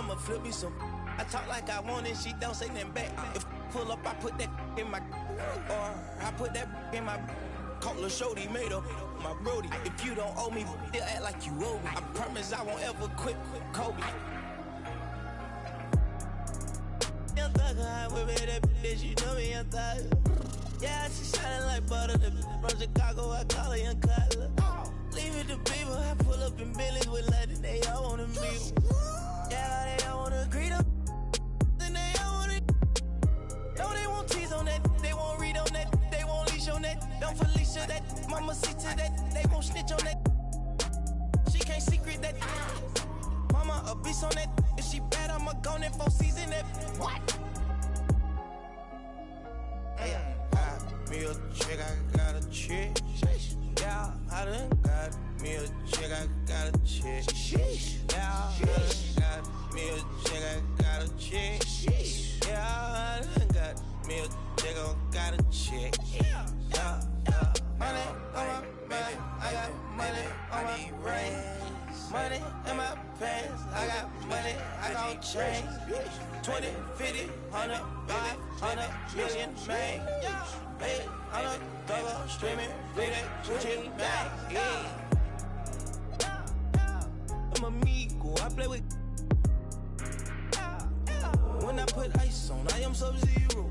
I'ma flip me some. I talk like I want it, she don't say nothing back. If pull up, I put that in my, or I put that in my. Call a shorty, made up my brody. If you don't owe me, they'll act like you owe me. I promise I won't ever quit Kobe. Young thugger, I whip it, that bitch, you know me, young thugger. Yeah, she shining like butter, the from Chicago, I call her young Cutler. Leave it to people, I pull up in Billy's with London, they all wanna meet. Yeah, they all wanna greet them. Then they all wanna. No, they won't tease on that, they won't read on that, they won't leash on that. Don't Felicia that, mama see to that, they won't snitch on that. She can't secret that. Mama a beast on that, if she bad, I'ma go in 4 season that. What? Me a chick, I got a chick. Yeah, I done got me a chick, I got a chick. Yeah, I done got me a chick, I got a chick. Yeah, I done got me a chick, I got a chick. Yeah. Money on my mind, I got money on my brain. Money in my pants, I got money, I got change. 20, 50, 100, 500 million, man. Hey, I'm a thugger, streaming, reading, switching back, yeah. I'm amigo, I play with. When I put ice on, I am Sub-Zero.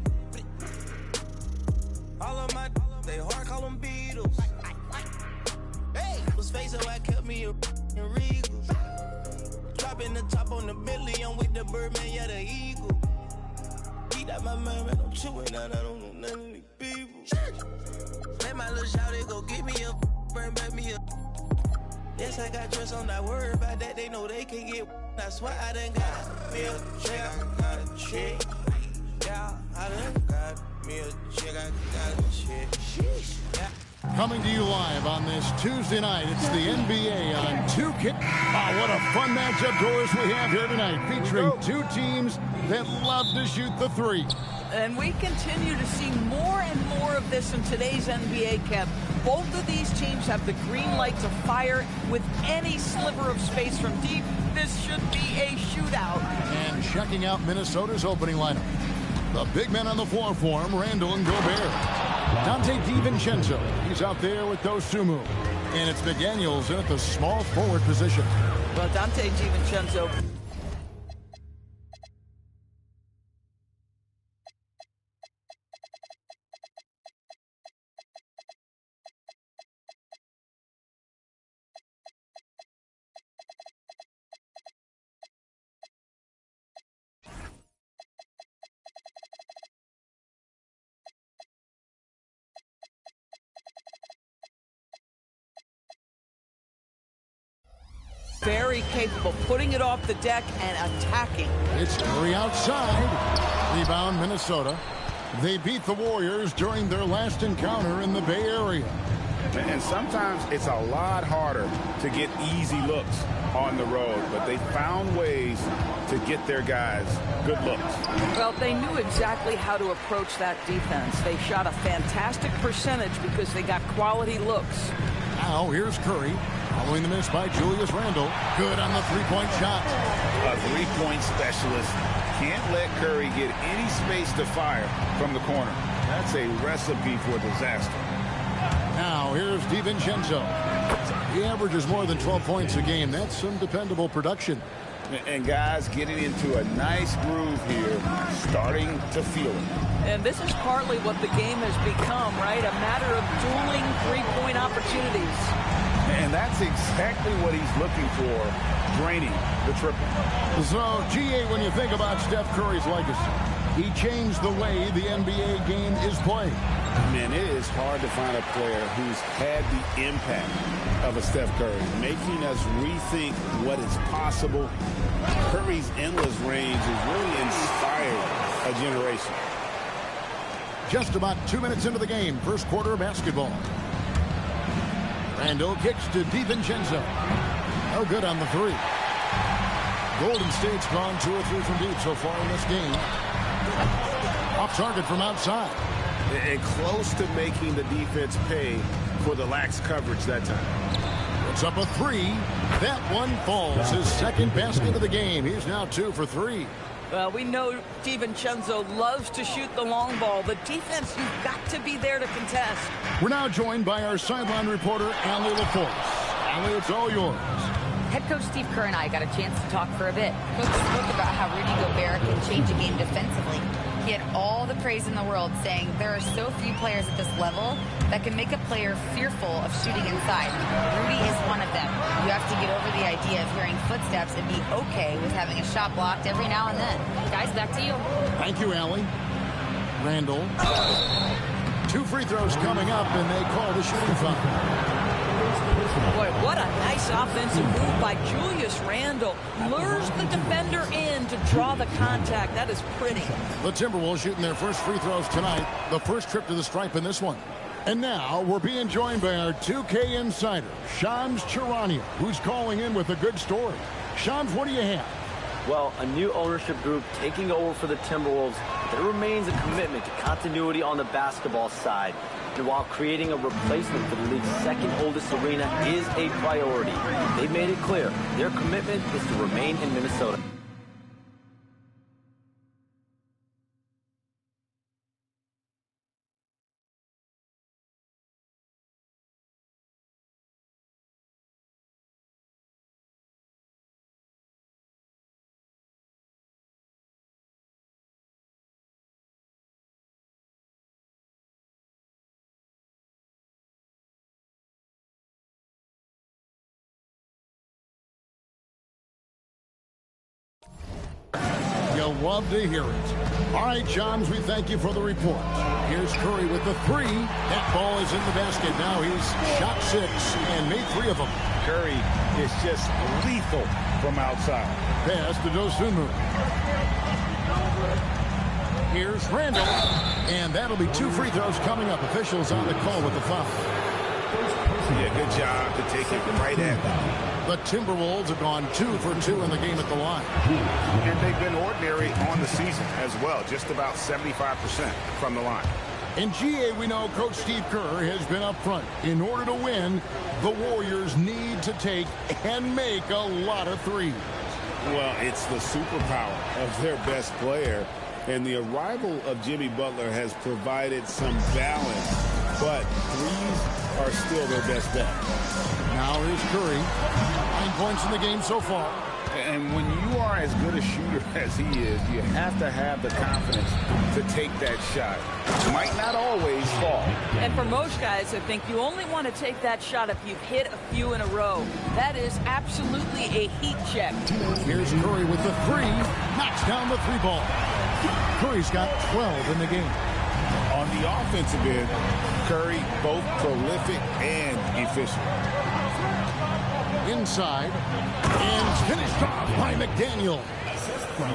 All of my, they hard, call them Beatles. Hey, was face so I kept me in Regals. Dropping the top on the Bentley, I'm with the Birdman, yeah, the Eagle. Eat out my mind, man, I'm chewing out, I don't know none of these people. Let my little shawty go get me up, burn back me up. Yes, I got trust, I'm not worried about that, they know they can get. That's why I done got me a chick, I got a chick. Yeah, I done got me a chick, I got a chick. Yeah. Coming to you live on this Tuesday night, it's the NBA on 2K. Oh, what a fun matchup, Doris, we have here tonight, featuring two teams that love to shoot the three. And we continue to see more and more of this in today's NBA, Kev. Both of these teams have the green light to fire with any sliver of space from deep. This should be a shootout. And checking out Minnesota's opening lineup. The big men on the floor for him, Randall and Gobert. Dante DiVincenzo, he's out there with Dosunmu. And it's McDaniels in at the small forward position. Well, Dante DiVincenzo. Very capable, putting it off the deck and attacking. It's Curry outside. Rebound, Minnesota. They beat the Warriors during their last encounter in the Bay Area. And sometimes it's a lot harder to get easy looks on the road, but they found ways to get their guys good looks. Well, they knew exactly how to approach that defense. They shot a fantastic percentage because they got quality looks. Now here's Curry. Following the miss by Julius Randle. Good on the three-point shot. A three-point specialist can't let Curry get any space to fire from the corner. That's a recipe for disaster. Now here's DiVincenzo. He averages more than 12 points a game. That's some dependable production. And guys getting into a nice groove here, starting to feel it. And this is partly what the game has become, right? A matter of dueling three-point opportunities. And that's exactly what he's looking for, draining the triple. So, GA, when you think about Steph Curry's legacy, he changed the way the NBA game is played. Man, it is hard to find a player who's had the impact of a Steph Curry, making us rethink what is possible. Curry's endless range has really inspired a generation. Just about 2 minutes into the game, first quarter of basketball. Randall kicks to DiVincenzo. No good on the three. Golden State's gone 2 or 3 from deep so far in this game. Off target from outside. And close to making the defense pay for the lax coverage that time. It's up a 3. That one falls. His second basket of the game. He's now 2 for 3. Well, we know DiVincenzo loves to shoot the long ball. The defense, you've got to be there to contest. We're now joined by our sideline reporter, Allie LaForce. Allie, it's all yours. Head coach Steve Kerr and I got a chance to talk for a bit. Coach spoke about how Rudy Gobert can change a game defensively. He had all the praise in the world, saying there are so few players at this level that can make a player fearful of shooting inside. Rudy is one of them. You have to get over the idea of hearing footsteps and be okay with having a shot blocked every now and then. Guys, back to you. Thank you, Allie. Randall. 2 free throws coming up, and they call the shooting foul. Boy, what a nice offensive move by Julius Randle. Lures the defender in to draw the contact. That is pretty. The Timberwolves shooting their first free throws tonight. The first trip to the stripe in this one. And now we're being joined by our 2K insider, Shams Charania, who's calling in with a good story. Shams, what do you have? Well, a new ownership group taking over for the Timberwolves. There remains a commitment to continuity on the basketball side. And while creating a replacement for the league's second oldest arena is a priority, they've made it clear their commitment is to remain in Minnesota. You'll love to hear it. All right, Johns, we thank you for the report. Here's Curry with the 3. That ball is in the basket. Now he's shot 6 and made 3 of them. Curry is just lethal from outside. Pass to Dosunmu. Here's Randall. And that'll be 2 free throws coming up. Officials on the call with the foul. Yeah, good job to take it right at them. The Timberwolves have gone 2 for 2 in the game at the line. And they've been ordinary on the season as well, just about 75% from the line. In GA, we know Coach Steve Kerr has been up front. In order to win, the Warriors need to take and make a lot of threes. Well, it's the superpower of their best player, and the arrival of Jimmy Butler has provided some balance, but threes are still their best bet. Now here's Curry. 9 points in the game so far. And when you are as good a shooter as he is, you have to have the confidence to take that shot. It might not always fall. And for most guys, I think you only want to take that shot if you've hit a few in a row. That is absolutely a heat check. Here's Curry with the 3. Knocks down the 3 ball. Curry's got 12 in the game. On the offensive end, Curry both prolific and efficient. Inside, and finished off by McDaniel.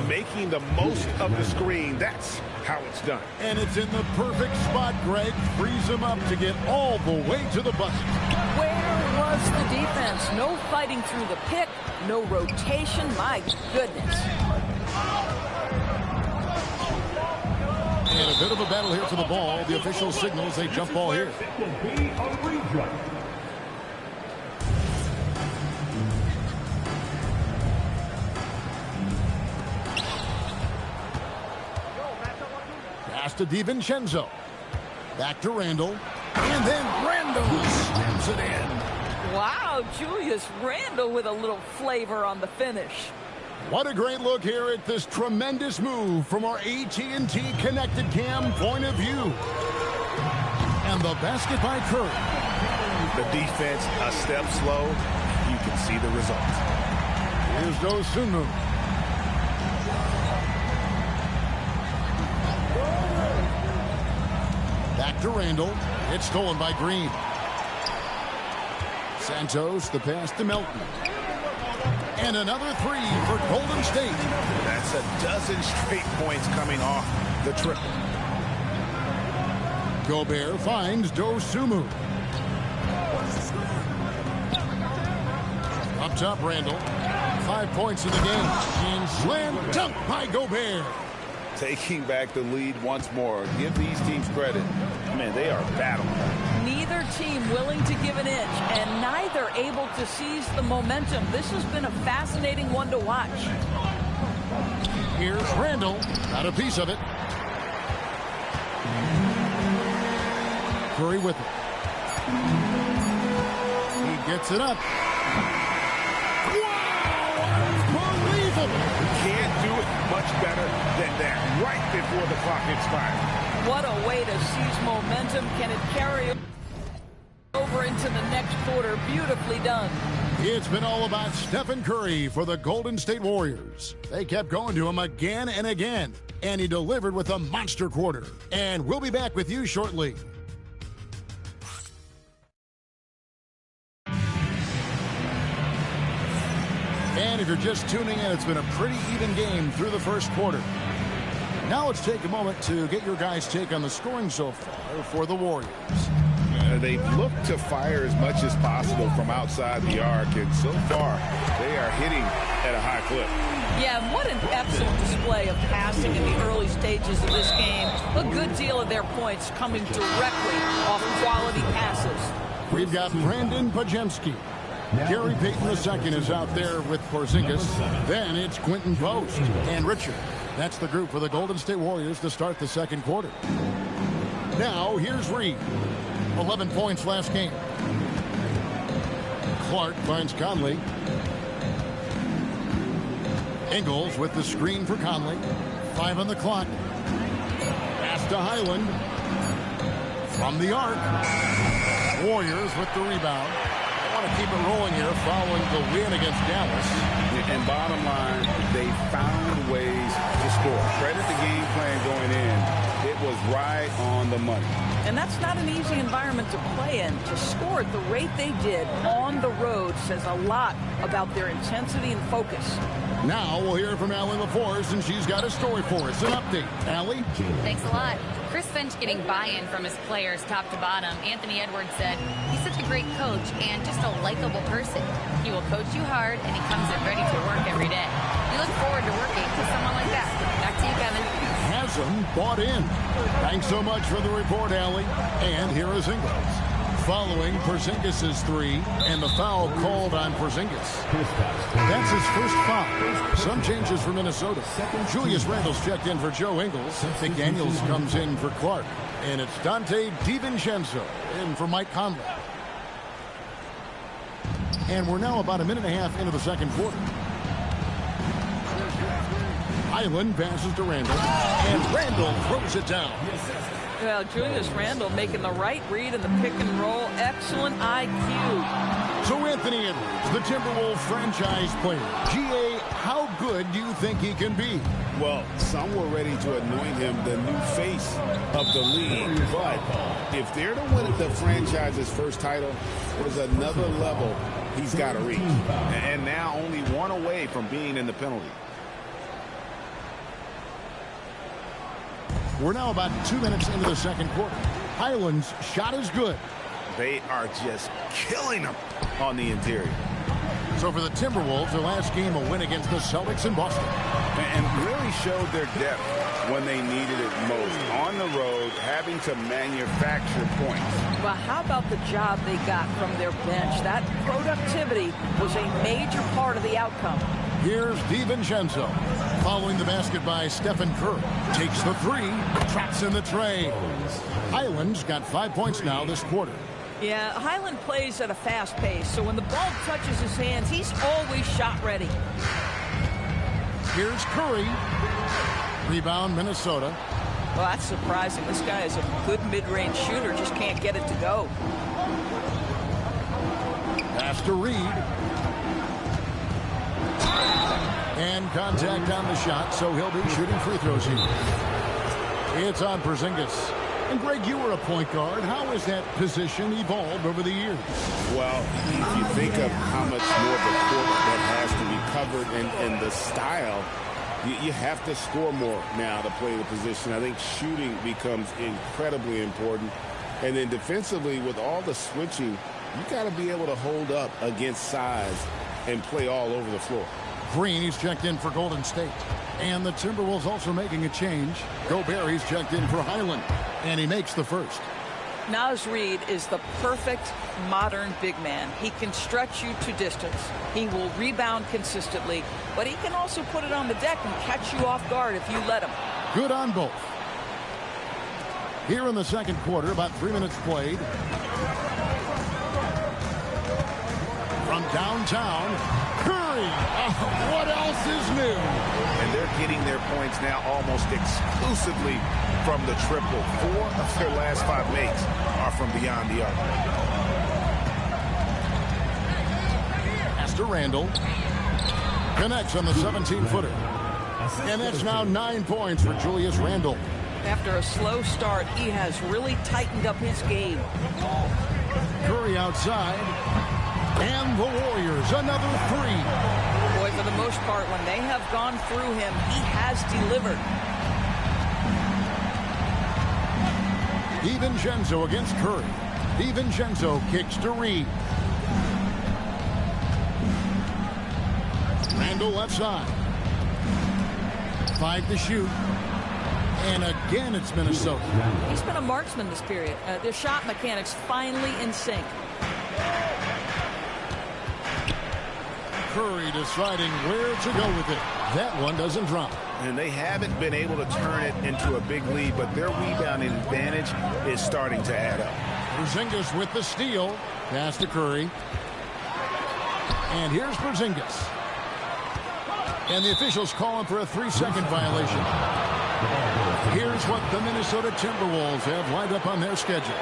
Making the most of the screen, that's how it's done. And it's in the perfect spot. Greg frees him up to get all the way to the bucket. Where was the defense? No fighting through the pick, no rotation. My goodness. And a bit of a battle here for the ball. The official signals a jump ball here. Pass to DiVincenzo. Back to Randall. And then Randall slams it in. Wow, Julius Randle with a little flavor on the finish. What a great look here at this tremendous move from our AT&T Connected Cam point of view. And the basket by Curry. The defense a step slow. You can see the result. Here's Dosunmu. Back to Randall. It's stolen by Green. Santos, the pass to Melton. And another 3 for Golden State. That's a dozen straight points coming off the triple. Gobert finds Dosunmu. Up top, Randall. 5 points in the game. And slam dunk by Gobert. Taking back the lead once more. Give these teams credit. Man, they are battling. Neither team willing to give an inch, and neither able to seize the momentum. This has been a fascinating one to watch. Here's Randall. Got a piece of it. Curry with it. He gets it up. Wow! Unbelievable! Can't do it much better than that right before the clock expires. What a way to seize momentum. Can it carry over into the next quarter? Beautifully done. It's been all about Stephen Curry for the Golden State Warriors. They kept going to him again and again, and he delivered with a monster quarter. And we'll be back with you shortly. And if you're just tuning in, it's been a pretty even game through the first quarter. Now let's take a moment to get your guys' take on the scoring so far for the Warriors. They've looked to fire as much as possible from outside the arc, and so far they are hitting at a high clip. Yeah, what an excellent display of passing in the early stages of this game. A good deal of their points coming directly off quality passes. We've got Brandon Podziemski. Gary Payton II is out there with Porzingis. Then it's Quentin Post and Richard. That's the group for the Golden State Warriors to start the second quarter. Now, here's Reed. 11 points last game. Clark finds Conley. Ingles with the screen for Conley. 5 on the clock. Pass to Highland. From the arc. Warriors with the rebound. They want to keep it rolling here following the win against Dallas. And bottom line, they found ways to score. Credit the game plan going in. It was right on the money. And that's not an easy environment to play in. To score at the rate they did on the road says a lot about their intensity and focus. Now we'll hear from Allie LaForce, and she's got a story for us. An update. Allie? Thanks a lot. Chris Finch getting buy-in from his players top to bottom. Anthony Edwards said he's such a great coach and just a likable person. He will coach you hard, and he comes in ready to work every day. We look forward to working with someone like that. Back to you, Kevin. Hasn't bought in. Thanks so much for the report, Allie. And here is Ingles. Following Porzingis' 3 and the foul called on Porzingis. That's his first foul. Some changes for Minnesota. Julius Randle's checked in for Joe Ingles. McDaniels comes in for Clark. And it's Dante DiVincenzo in for Mike Conley. And we're now about a minute and a half into the second quarter. Highland passes to Randle. And Randle throws it down. Well, Julius Randle making the right read in the pick and roll. Excellent IQ. So Anthony Edwards, the Timberwolves franchise player. GA, how good do you think he can be? Well, some were ready to anoint him the new face of the league. But if they're to win the franchise's first title, there's another level he's got to reach. And now only one away from being in the penalty. We're now about 2 minutes into the second quarter. Highland's shot is good. They are just killing them on the interior. So for the Timberwolves, their last game, a win against the Celtics in Boston. And really showed their depth when they needed it most. On the road, having to manufacture points. Well, how about the job they got from their bench? That productivity was a major part of the outcome. Here's DiVincenzo. Following the basket by Stephen Curry. Takes the 3. Traps in the tray. Highland's got 5 points now this quarter. Yeah, Highland plays at a fast pace, so when the ball touches his hands, he's always shot ready. Here's Curry. Rebound, Minnesota. Well, that's surprising. This guy is a good mid-range shooter, just can't get it to go. Pass to Reed. And contact on the shot, so he'll be shooting free throws here. It's on Porzingis. And Greg, you were a point guard. How has that position evolved over the years? Well, if you think of how much more of the court that has to be covered and the style, you have to score more now to play the position. I think shooting becomes incredibly important. And then defensively, with all the switching, you got to be able to hold up against size and play all over the floor. Green, he's checked in for Golden State. And the Timberwolves also making a change. Gobert, he's checked in for Highland. And he makes the first. Naz Reid is the perfect modern big man. He can stretch you to distance. He will rebound consistently, but he can also put it on the deck and catch you off guard if you let him. Good on both. Here in the second quarter, about 3 minutes played. From downtown, Curry. What else is new? And they're getting their points now almost exclusively from the triple. 4 of their last 5 makes are from beyond the arc. As to Randall. Connects on the 17-footer. And that's now 9 points for Julius Randle. After a slow start, he has really tightened up his game. Curry outside. And the Warriors, another 3. Boy, for the most part, when they have gone through him, he has delivered. DiVincenzo against Curry. DiVincenzo kicks to Reid. Randall left side. 5 to shoot. And again, it's Minnesota. He's been a marksman this period. Their shot mechanics finally in sync. Curry deciding where to go with it. That one doesn't drop. And they haven't been able to turn it into a big lead, but their rebounding advantage is starting to add up. Porzingis with the steal. Pass to Curry. And here's Porzingis. And the officials calling for a 3-second violation. Here's what the Minnesota Timberwolves have lined up on their schedule.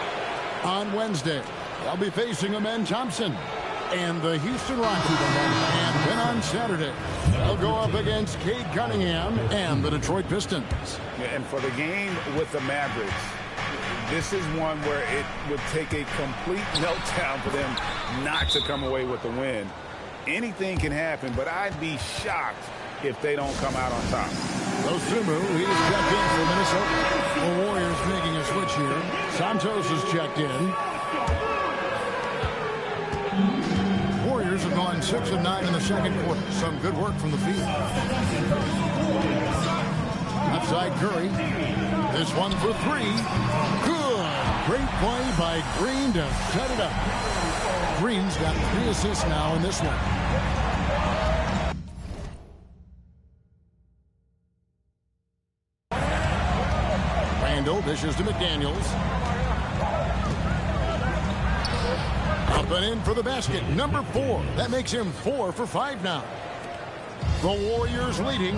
On Wednesday, they'll be facing Amen Thompson and the Houston Rockets. And then on Saturday, they'll go up against Cade Cunningham and the Detroit Pistons. And for the game with the Mavericks, this is one where it would take a complete meltdown for them not to come away with the win. Anything can happen, but I'd be shocked if they don't come out on top. Dosunmu, he's checked in for Minnesota. The Warriors making a switch here. Santos is checked in. Warriors have gone 6 of 9 in the second quarter. Some good work from the field. Outside Curry. This one for 3. Good. Great play by Green to set it up. Green's got 3 assists now in this one. Randall dishes to McDaniels. Up and in for the basket. Number 4. That makes him 4 for 5 now. The Warriors leading.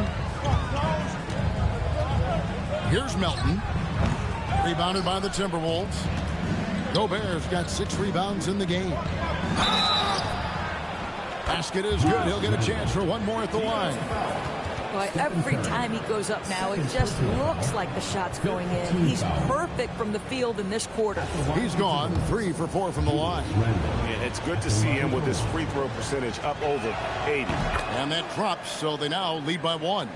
Here's Melton. Rebounded by the Timberwolves. Gobert's got 6 rebounds in the game. Basket is good. He'll get a chance for one more at the line. Boy, every time he goes up now, it just looks like the shot's going in. He's perfect from the field in this quarter. He's gone 3 for 4 from the line. Yeah, it's good to see him with his free throw percentage up over 80. And that drops, so they now lead by 1.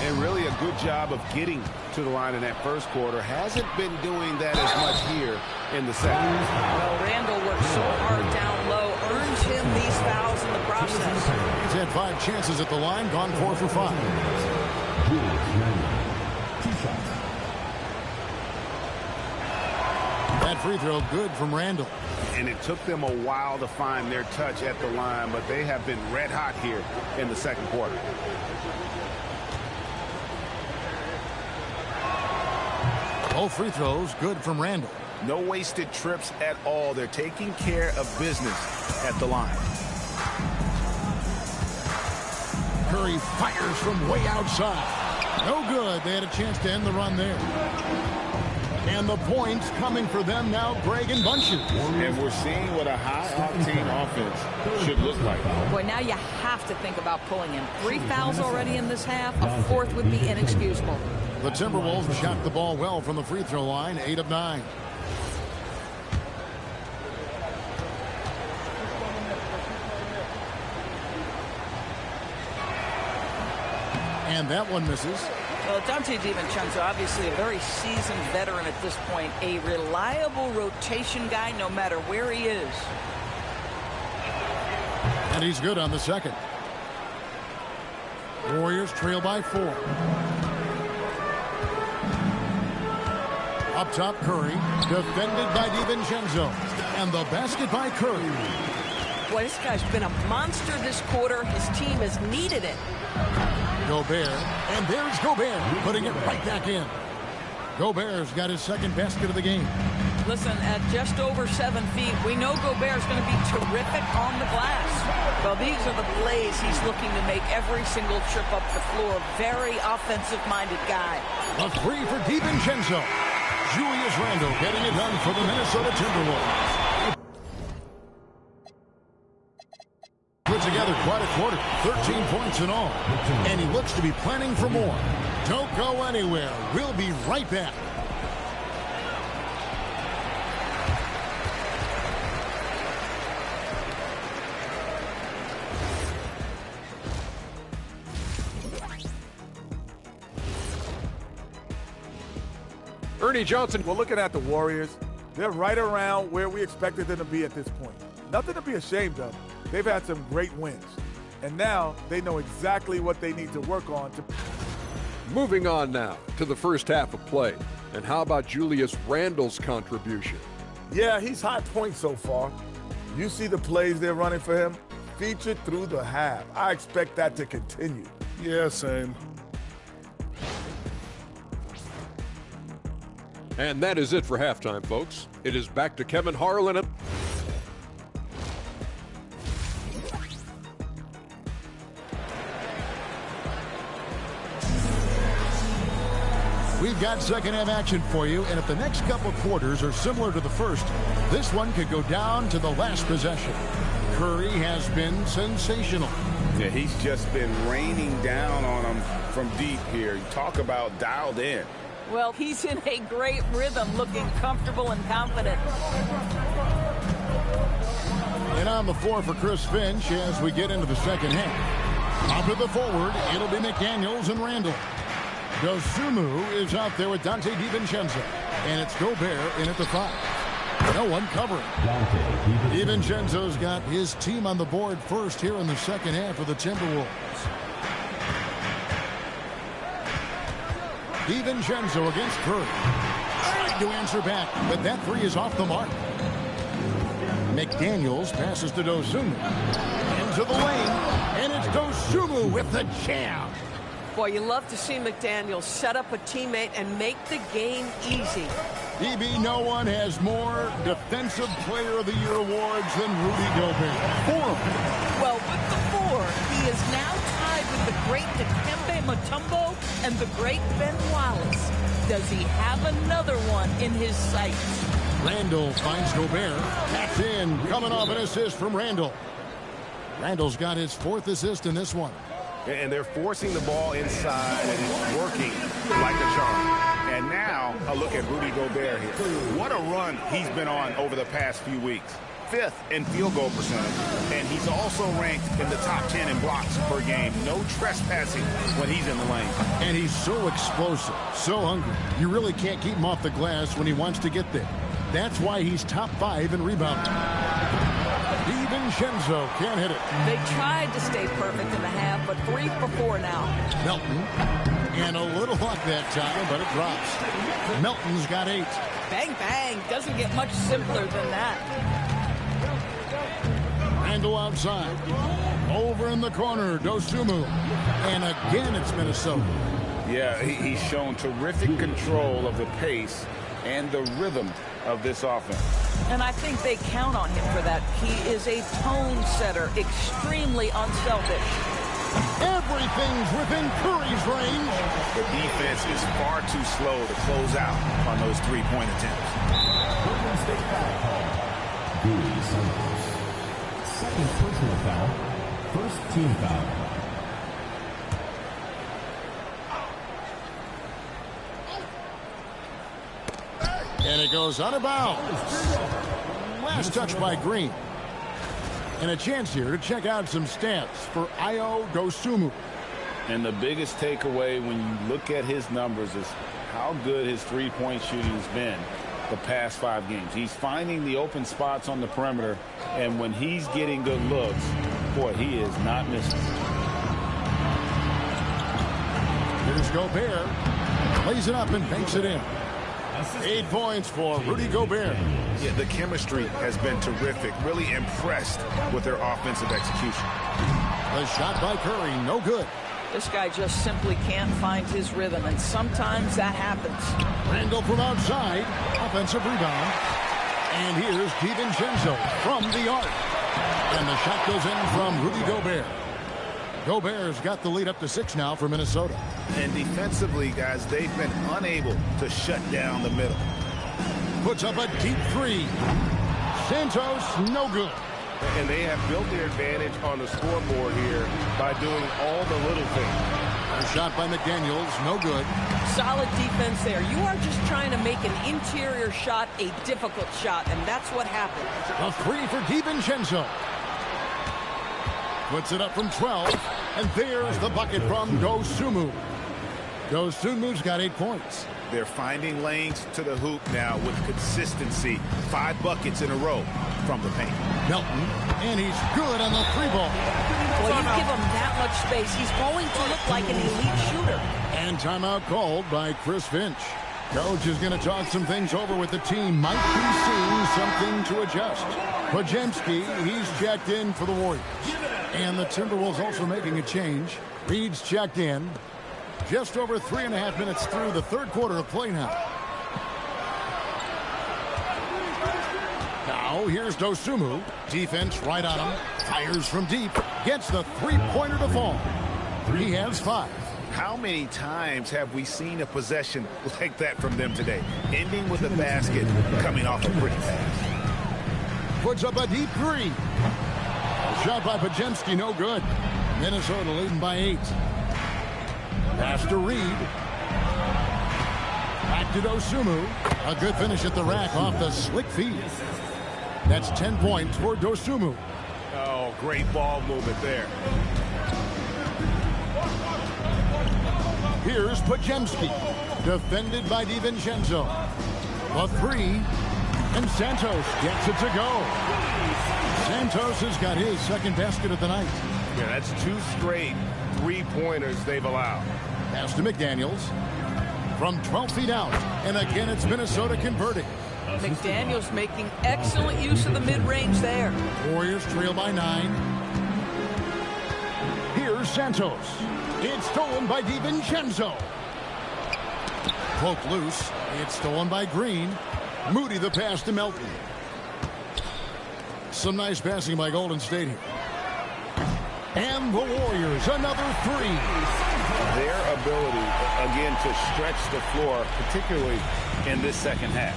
And really a good job of getting to the line in that first quarter. Hasn't been doing that as much here in the second. Well, Randall worked so hard down low, earns him these fouls in the process. He's had 5 chances at the line, gone 4 for 5. That free throw good from Randall. And it took them a while to find their touch at the line, but they have been red hot here in the second quarter. Both free throws good from Randall. No wasted trips at all. They're taking care of business at the line. Curry fires from way outside. No good. They had a chance to end the run there. And the points coming for them now, Greg and Bunches. And we're seeing what a high-octane offense should look like. Boy, now you have to think about pulling him. 3 fouls already in this half. A 4th would be inexcusable. The Timberwolves shot the ball well from the free throw line, 8 of 9. And that one misses. Well, Donte DiVincenzo, obviously a very seasoned veteran at this point. A reliable rotation guy no matter where he is. And he's good on the second. Warriors trail by 4. Up top, Curry. Defended by DiVincenzo. And the basket by Curry. Boy, this guy's been a monster this quarter. His team has needed it. Gobert. And there's Gobert putting it right back in. Gobert's got his second basket of the game. Listen, at just over 7 feet, we know Gobert's going to be terrific on the glass. Well, these are the plays he's looking to make every single trip up the floor. Very offensive-minded guy. A three for DiVincenzo. Julius Randle getting it done for the Minnesota Timberwolves. Put together quite a quarter. 13 points in all. And he looks to be planning for more. Don't go anywhere. We'll be right back. Ernie Johnson. Well, looking at the Warriors, they're right around where we expected them to be at this point. Nothing to be ashamed of. They've had some great wins. And now they know exactly what they need to work on. Moving on now to the first half of play. And how about Julius Randle's contribution? Yeah, he's high point so far. You see the plays they're running for him? Featured through the half. I expect that to continue. Yeah, same. And that is it for halftime, folks. It is back to Kevin Harlan. We've got second half action for you, and if the next couple quarters are similar to the first, this one could go down to the last possession. Curry has been sensational. Yeah, he's just been raining down on him from deep here. You talk about dialed in. Well, he's in a great rhythm, looking comfortable and confident. And on the floor for Chris Finch as we get into the second half. Up to the forward, it'll be McDaniels and Randle. Dosunmu is out there with Dante DiVincenzo. And it's Gobert in at the 5. No one covering. DiVincenzo's got his team on the board first here in the second half of the Timberwolves. DiVincenzo against Curry. Trying to answer back, but that three is off the mark. McDaniels passes to Dosunmu. Into the lane, and it's Dosunmu with the jam. Boy, you love to see McDaniels set up a teammate and make the game easy. DB, no one has more Defensive Player of the Year awards than Rudy Gobert. 4 of them. Well, with the 4, he is now tied with the great Dikembe Mutombo and the great Ben Wallace. Does he have another one in his sights? Randle finds Gobert. Tapped in, coming off an assist from Randle. Randle's got his 4th assist in this one. And they're forcing the ball inside, and it's working like a charm. And now, a look at Rudy Gobert here. What a run he's been on over the past few weeks. 5th in field goal percentage. And he's also ranked in the top 10 in blocks per game. No trespassing when he's in the lane. And he's so explosive, so hungry. You really can't keep him off the glass when he wants to get there. That's why he's top 5 in rebounding. DiVincenzo can't hit it. They tried to stay perfect in the half, but 3 for 4 now. Melton, and a little luck that time, but it drops. Melton's got 8. Bang, bang. Doesn't get much simpler than that. Randle outside. Over in the corner, Dosunmu. And again, it's Minnesota. Yeah, he's shown terrific control of the pace and the rhythm of this offense. And I think they count on him for that. He is a tone setter, extremely unselfish. Everything's within Curry's range. The defense is far too slow to close out on those three-point attempts. Second personal foul, first team foul. And it goes out of bounds. Last touch by Green. And a chance here to check out some stats for Ayo Dosunmu. And the biggest takeaway when you look at his numbers is how good his three-point shooting has been the past 5 games. He's finding the open spots on the perimeter, and when he's getting good looks, boy, he is not missing. Here's Gobert. Plays it up and banks it in. assistant. 8 points for Rudy Gobert. Yeah, the chemistry has been terrific. Really impressed with their offensive execution. The shot by Curry, no good. This guy just simply can't find his rhythm, and sometimes that happens. Randall from outside, offensive rebound. And here's DiVincenzo from the arc. And the shot goes in from Rudy Gobert. Gobert's got the lead up to 6 now for Minnesota. And defensively, guys, they've been unable to shut down the middle. Puts up a deep 3. Santos, no good. And they have built their advantage on the scoreboard here by doing all the little things. A shot by McDaniels, no good. Solid defense there. You are just trying to make an interior shot a difficult shot, and that's what happened. A 3 for DiVincenzo. Puts it up from 12, and there's the bucket from Dosunmu. Dosumu's got 8 points. They're finding lanes to the hoop now with consistency. 5 buckets in a row from the paint. Melton, and he's good on the 3 ball. Well, you give him that much space, he's going to look like an elite shooter. And timeout called by Chris Finch. Coach is going to talk some things over with the team. Might be seeing something to adjust. Podziemski, he's checked in for the Warriors. And the Timberwolves also making a change. Reed's checked in. Just over 3.5 minutes through the third quarter of play now. Now here's Dosunmu. Defense right on him. Fires from deep. Gets the 3-pointer to fall. He has 5. How many times have we seen a possession like that from them today? Ending with a basket, coming off a pretty pass. Puts up a deep 3. Shot by Podziemski, no good. Minnesota leading by 8. Pass to Reed. Back to Dosunmu. A good finish at the rack off the slick feed. That's 10 points for Dosunmu. Oh, great ball movement there. Here's Podziemski. Defended by DiVincenzo. A 3. And Santos gets it to go. Santos has got his second basket of the night. Yeah, that's 2 straight 3-pointers they've allowed. Pass to McDaniels. From 12 feet out. And again, it's Minnesota converting. McDaniels making excellent use of the mid-range there. Warriors trail by 9. Here's Santos. It's stolen by DiVincenzo. Poke loose. It's stolen by Green. Moody the pass to Melton. Some nice passing by Golden State here. And the Warriors, another 3. Their ability, again, to stretch the floor, particularly in this second half.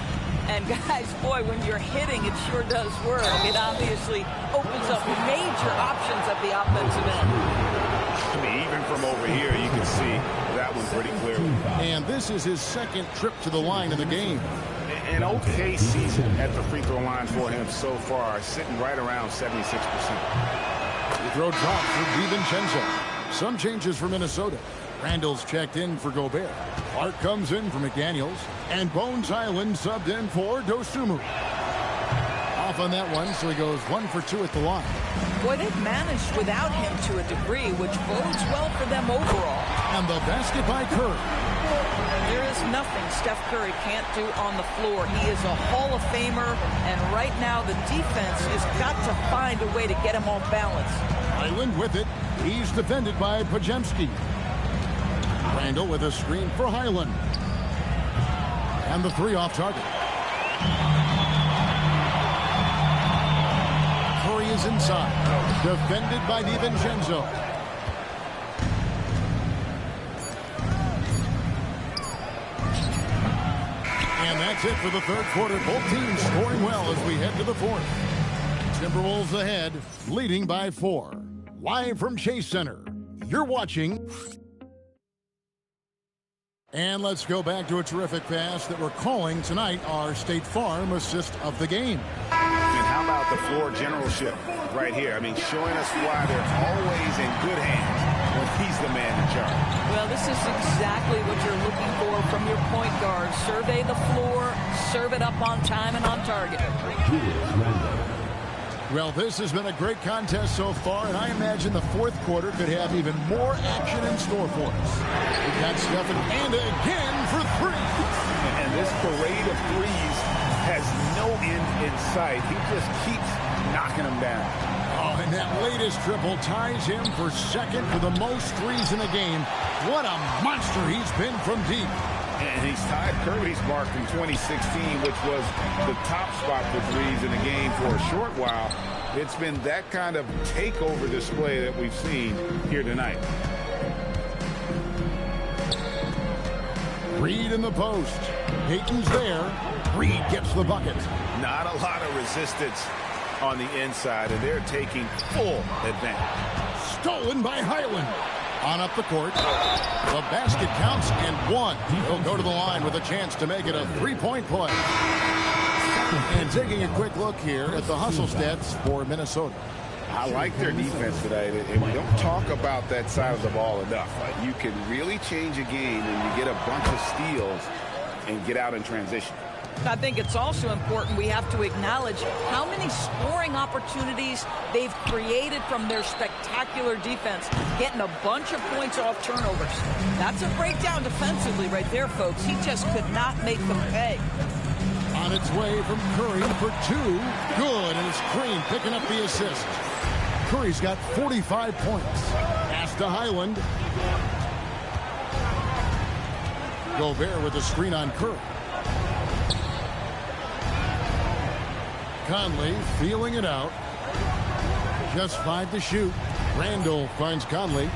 And guys, boy, when you're hitting, it sure does work. It obviously opens up major options at the offensive end. I mean, even from over here, you can see that one pretty clearly. And this is his second trip to the line in the game. An okay season at the free throw line for him so far, sitting right around 76%. The throw dropped for DiVincenzo. Some changes for Minnesota. Randall's checked in for Gobert. Clark comes in for McDaniels. And Bones Island subbed in for Dosunmu. Off on that one, so he goes 1 for 2 at the line. Boy, they've managed without him to a degree, which bodes well for them overall. And the basket by Curry. There is nothing Steph Curry can't do on the floor. He is a Hall of Famer, and right now the defense has got to find a way to get him off balance. Island with it. He's defended by Podziemski. Randall with a screen for Highland. And the 3 off target. Curry is inside. Defended by DiVincenzo. And that's it for the third quarter. Both teams scoring well as we head to the fourth. Timberwolves ahead, leading by 4. Live from Chase Center, you're watching. And let's go back to a terrific pass that we're calling tonight our State Farm assist of the game. And how about the floor generalship right here? I mean, showing us why they're always in good hands when he's the man in charge. Well, this is exactly what you're looking for from your point guard. Survey the floor, serve it up on time and on target. Well, this has been a great contest so far, and I imagine the fourth quarter could have even more action in store for us. We've got Stephen and again for 3. And this parade of threes has no end in sight. He just keeps knocking them down. Oh, and that latest triple ties him for second for the most threes in a game. What a monster he's been from deep. And he's tied Curry's mark from 2016, which was the top spot for threes in the game for a short while. It's been that kind of takeover display that we've seen here tonight. Reed in the post. Payton's there. Reed gets the bucket. Not a lot of resistance on the inside, and they're taking full advantage. Stolen by Highland. On up the court. The basket counts and one. He'll go to the line with a chance to make it a three-point play. And taking a quick look here at the hustle stats for Minnesota. I like their defense today, and we don't talk about that side of the ball enough. You can really change a game when you get a bunch of steals and get out in transition. I think it's also important we have to acknowledge how many scoring opportunities they've created from their spectacular defense, getting a bunch of points off turnovers. That's a breakdown defensively right there, folks. He just could not make them pay. On its way from Curry for two. Good, and it's Green picking up the assist. Curry's got 45 points. Pass to Highland. Gobert with the screen on Curry. Conley feeling it out. Just 5 to shoot. Randall finds Conley.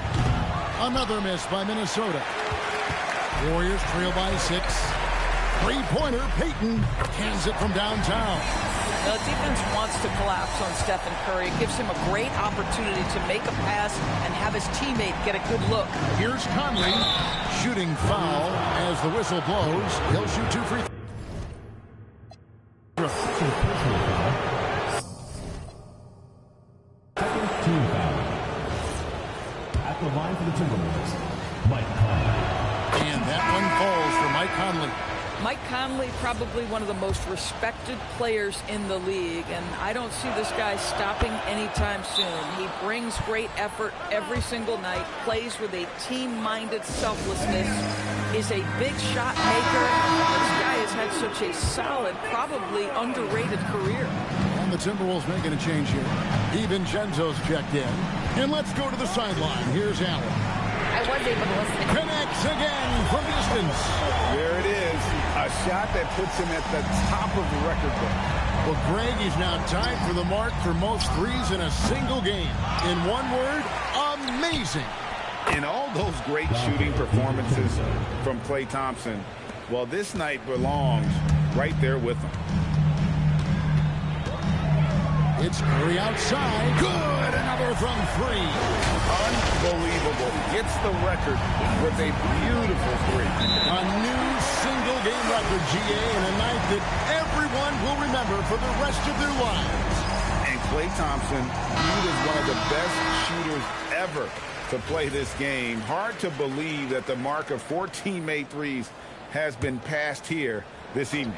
Another miss by Minnesota. Warriors trail by 6. Three-pointer, Payton hands it from downtown. The defense wants to collapse on Stephen Curry. It gives him a great opportunity to make a pass and have his teammate get a good look. Here's Conley. Shooting foul as the whistle blows. He'll shoot 2 free throws. Second team foul. At the line for the Timberwolves, Mike Conley. And that one falls for Mike Conley. Mike Conley, probably one of the most respected players in the league, and I don't see this guy stopping anytime soon. He brings great effort every single night, plays with a team-minded selflessness, is a big shot maker. This guy has had such a solid, probably underrated career. And the Timberwolves making a change here. DiVincenzo's checked in. And let's go to the sideline. Here's Allen. I was able to listen. Connects again from distance. There it is. A shot that puts him at the top of the record book. Well, Greg, he's now tied for the mark for most threes in a single game. In one word, amazing. In all those great shooting performances from Klay Thompson, well, this night belongs right there with him. It's Curry outside. Good. Another from 3. Unbelievable. Gets the record with a beautiful 3. A new single-game record, GA, and a night that everyone will remember for the rest of their lives. And Klay Thompson, viewed as one of the best shooters ever to play this game. Hard to believe that the mark of 14 made threes has been passed here this evening.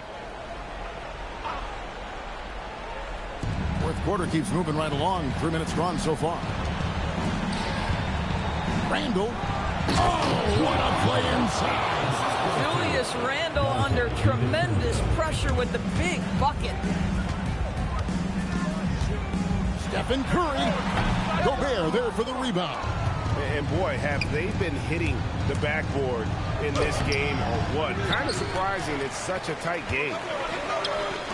Fourth quarter keeps moving right along. 3 minutes gone so far. Randall. Oh, what a play inside. Julius Randle under tremendous pressure with the big bucket. Stephen Curry. Gobert there for the rebound. And boy, have they been hitting the backboard in this game or what? Kind of surprising. It's such a tight game.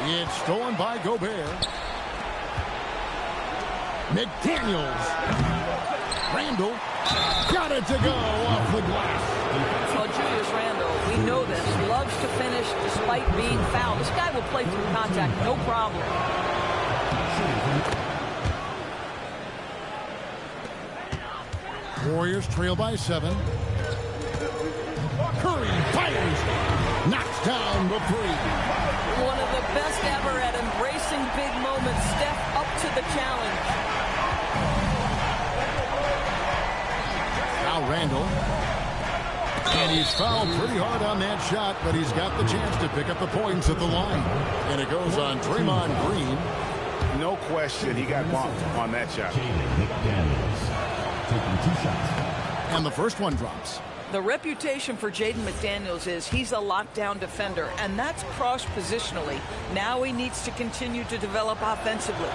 It's stolen by Gobert. McDaniels. Randall got it to go off the glass. Well, Julius Randle, we know this, loves to finish despite being fouled. This guy will play through contact, no problem. Warriors trail by 7. Curry fires. Knocks down the 3. One of the best ever at embracing big moments. Steph up to the challenge. Now Randall. And he's fouled pretty hard on that shot, but he's got the chance to pick up the points at the line. And it goes on Draymond Green. No question, he got bumped on that shot. Taking 2 shots. And the first one drops. The reputation for Jaden McDaniels is he's a lockdown defender, and that's cross-positionally. Now he needs to continue to develop offensively.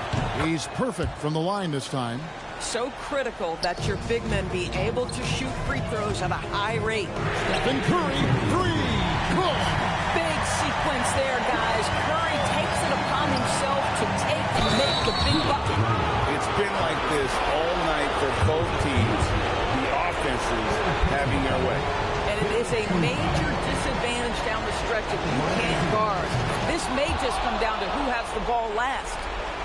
He's perfect from the line this time. So critical that your big men be able to shoot free throws at a high rate. Stephen Curry, three, good. Big sequence there, guys. Curry takes it upon himself to take and make the big bucket. It's been like this all night for both teams. The offenses having their way. And it is a major disadvantage down the stretch if you can't guard. This may just come down to who has the ball last.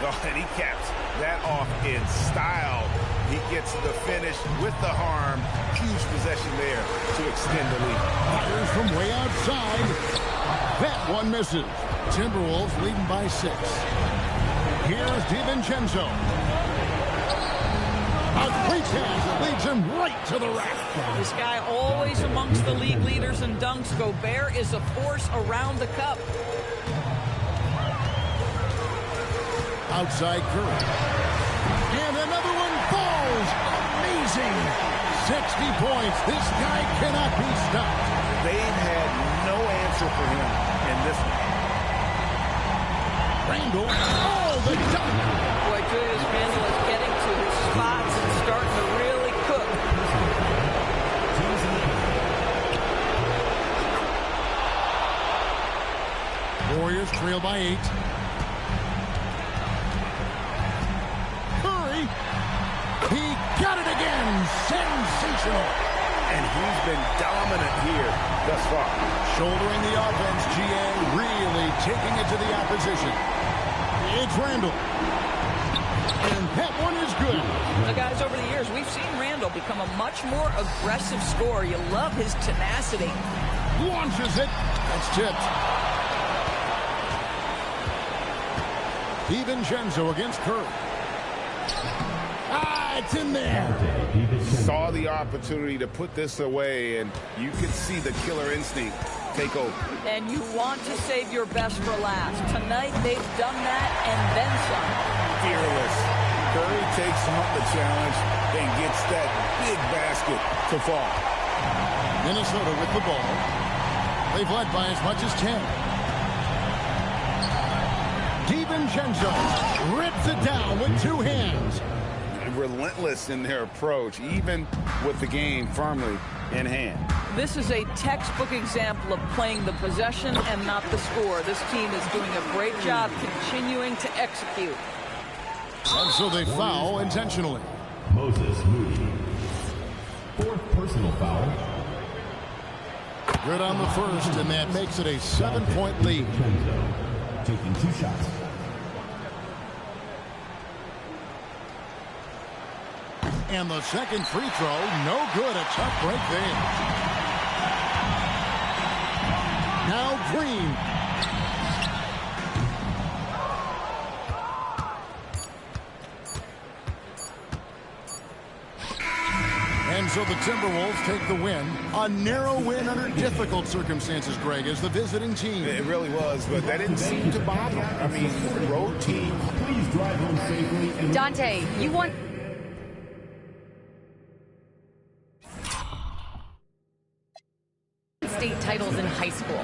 Oh, and he caps that off in style. He gets the finish with the harm. Huge possession there to extend the lead. Fires from way outside. That one misses. Timberwolves leading by 6. Here's DiVincenzo. A quick pass leads him right to the rack. This guy always amongst the league leaders in dunks. Gobert is a force around the cup. Outside Curry. And another one falls. Amazing. 60 points. This guy cannot be stopped. They've had no answer for him in this one. Randle. Oh, the dunk. Boy, Julius Randle is getting to his spots and starting to really cook. Warriors trail by 8. Curry. He got it again. Sensational. And he's been dominant here thus far. Shouldering the offense, GA really taking it to the opposition. It's Randle. And that one is good. Now, guys, over the years, we've seen Randle become a much more aggressive scorer. You love his tenacity. Launches it. That's tipped. DiVincenzo against Curry. It's in there. Saw the opportunity to put this away, and you could see the killer instinct take over. And you want to save your best for last. Tonight, they've done that and then some. Fearless. Curry takes on the challenge and gets that big basket to fall. Minnesota with the ball. They've led by as much as 10. DiVincenzo rips it down with 2 hands. Relentless in their approach, even with the game firmly in hand. This is a textbook example of playing the possession and not the score. This team is doing a great job continuing to execute. And so they foul intentionally. Moses Moody. 4th personal foul. Good on the first, and that makes it a 7-point lead. Taking 2 shots. And the second free throw, no good. A tough break there. Now Green. And so the Timberwolves take the win. A narrow win under difficult circumstances, Greg, as the visiting team. It really was, but that didn't seem to bother them. I mean, road team. Please drive home safely. Dante, you want... state titles in high school.